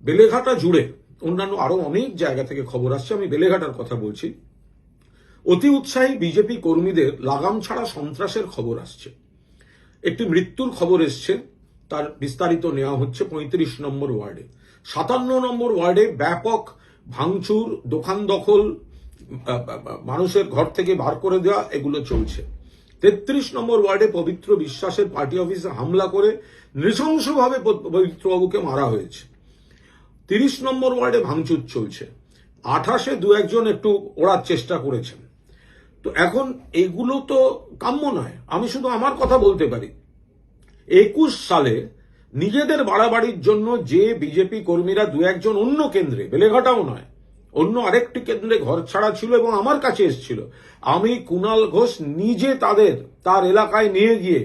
বেলেঘাটা জুড়ে অন্যান্য আরো অনেক জায়গা থেকে খবর আসছে, আমি বেলেঘাটার কথা বলছি। অতি উৎসাহী বিজেপি কর্মীদের লাগাম ছাড়া সন্ত্রাসের খবর আসছে। একটি মৃত্যুর খবর এসছে, তার বিস্তারিত নেওয়া হচ্ছে ৩৫ নম্বর ওয়ার্ডে। ৫৭ নম্বর ওয়ার্ডে ব্যাপক ভাঙচুর, দোকান দখল, মানুষের ঘর থেকে বার করে দেওয়া, এগুলো চলছে। ৩৩ নম্বর ওয়ার্ডে পবিত্র বিশ্বাসের পার্টি অফিসে হামলা করে নৃশংসভাবে পবিত্রবাবুকে মারা হয়েছে। ৩০ নম্বর ওয়ার্ডে ভাঙচুর চলছে। ২৮-এ দু একজন একটু ওড়ার চেষ্টা করেছেন। তো এখন এগুলো তো কাম্য নয়। আমি শুধু আমার কথা বলতে পারি, ২১ সালে নিজেদের বাড়াবাড়ির জন্য যে বিজেপি কর্মীরা দু একজন অন্য কেন্দ্রে, বেলেঘাটাও নয়, অন্য আরেকটি কেন্দ্রে ঘর ছাড়া ছিল এবং আমার কাছে এসেছিল, আমি কুণাল ঘোষ নিজে তার এলাকায় নিয়ে গিয়ে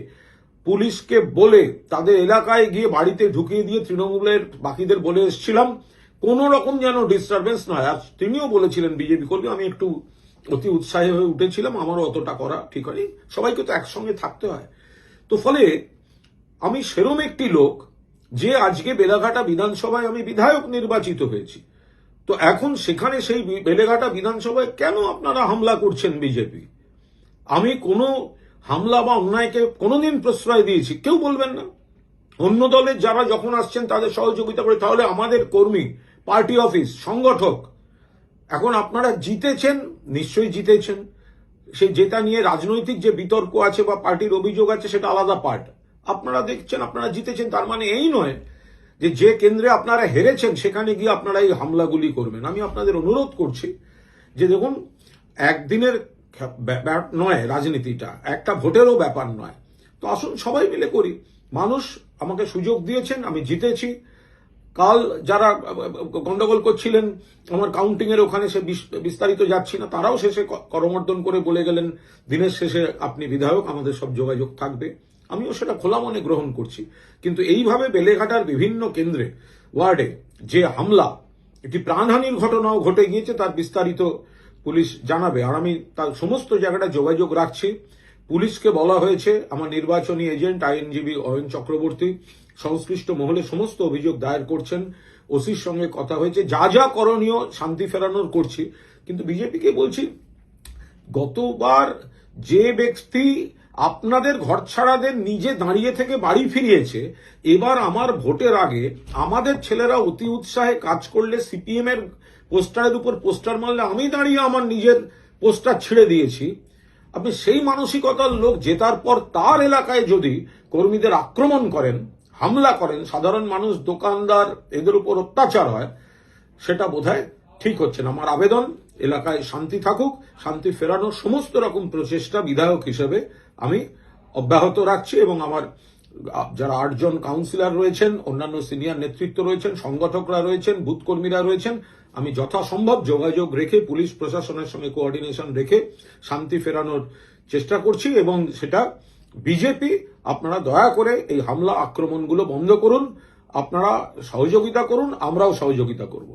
পুলিশকে বলে তাদের এলাকায় গিয়ে বাড়িতে ঢুকিয়ে দিয়ে তৃণমূলের বাকিদের বলে এসেছিলাম কোন রকম যেন ডিস্টারবেন্স নয়। আর তিনিও বলেছিলেন বিজেপি কর্মী, আমি একটু অতি উৎসাহী হয়ে উঠেছিলাম, আমারও অতটা করা ঠিক হয়নি, সবাইকে তো একসঙ্গে থাকতে হয়। তো ফলে আমি সেরম একটি লোক যে আজকে বেলেঘাটা বিধানসভায় আমি বিধায়ক নির্বাচিত হয়েছি। তো এখন সেখানে সেই বেলেঘাটা বিধানসভায় কেন আপনারা হামলা করছেন বিজেপি? আমি কোনো হামলা বা অন্যায়কে কোনোদিন প্রশ্রয় দিয়েছি? কেউ বলবেন না। অন্য দলের যারা যখন আসছেন তাদের সহযোগিতা করে, তাহলে আমাদের কর্মী, পার্টি অফিস, সংগঠক, এখন আপনারা জিতেছেন, নিশ্চয়ই জিতেছেন, সেই জেতা নিয়ে রাজনৈতিক যে বিতর্ক আছে বা পার্টির অভিযোগ আছে সেটা আলাদা পার্ট। আপনারা দেখছেন আপনারা জিতেছেন, তার মানে এই নয় যে কেন্দ্রে আপনারা হেরেছেন সেখানে গিয়ে আপনারা এই হামলাগুলি করবেন। আমি আপনাদের অনুরোধ করছি যে দেখুন, একদিনের নয় রাজনীতিটা, একটা ভোটেরও ব্যাপার নয়। তো আসুন সবাই মিলে করি। মানুষ আমাকে সুযোগ দিয়েছেন, আমি জিতেছি। কাল যারা গন্ডগোল করছিলেন আমার কাউন্টিং এর ওখানে, সে বিস্তারিত যাচ্ছি না, তারাও শেষে করমর্দন করে বলে গেলেন দিনের শেষে আপনি বিধায়ক, আমাদের সব যোগাযোগ থাকবে। আমিও সেটা খোলা মনে গ্রহণ করছি। কিন্তু এইভাবে বেলেঘাটার বিভিন্ন কেন্দ্রে, ওয়ার্ডে যে হামলা, একটি প্রাণহানির ঘটনাও ঘটে গিয়েছে, তার বিস্তারিত পুলিশ জানাবে। আর আমি তার সমস্ত জায়গাটা যোগাযোগ রাখছি। পুলিশকে বলা হয়েছে, আমার নির্বাচনী এজেন্ট আইনজীবী অয়ন চক্রবর্তী সংশ্লিষ্ট মহলে সমস্ত অভিযোগ দায়ের করছেন। ওসির সঙ্গে কথা হয়েছে, যা যা করণীয় শান্তি ফেরানোর করছি। কিন্তু বিজেপিকে বলছি, গতবার যে ব্যক্তি আপনাদের ঘরছাড়াদের নিজে দাঁড়িয়ে থেকে বাড়ি ফিরিয়েছে, এবার আমার ভোটের আগে আমাদের ছেলেরা অতি উৎসাহে কাজ করলে, সিপিএম এর পোস্টারের উপর পোস্টার মারলে আমি দাঁড়িয়ে আমার নিজের পোস্টার ছেড়ে দিয়েছি। আপনি সেই মানসিকতার লোক জেতার পর তার এলাকায় যদি কর্মীদের আক্রমণ করেন, হামলা করেন, সাধারণ মানুষ, দোকানদার, এদের উপর অত্যাচার হয়, সেটা বোধহয় ঠিক হচ্ছে না। আমার আবেদন, এলাকায় শান্তি থাকুক, শান্তি ফেরানোর সমস্ত রকম প্রচেষ্টা বিধায়ক হিসেবে আমি অব্যাহত রাখছি। এবং আমার যারা ৮ জন কাউন্সিলর রয়েছেন, অন্যান্য সিনিয়র নেতৃত্ব রয়েছেন, সংগঠকরা রয়েছেন, বুথ কর্মীরা রয়েছেন, আমি যথাসম্ভব যোগাযোগ রেখে পুলিশ প্রশাসনের সঙ্গে কোঅর্ডিনেশন রেখে শান্তি ফেরানোর চেষ্টা করছি। এবং সেটা বিজেপি, আপনারা দয়া করে এই হামলা আক্রমণগুলো বন্ধ করুন, আপনারা সহযোগিতা করুন, আমরাও সহযোগিতা করব।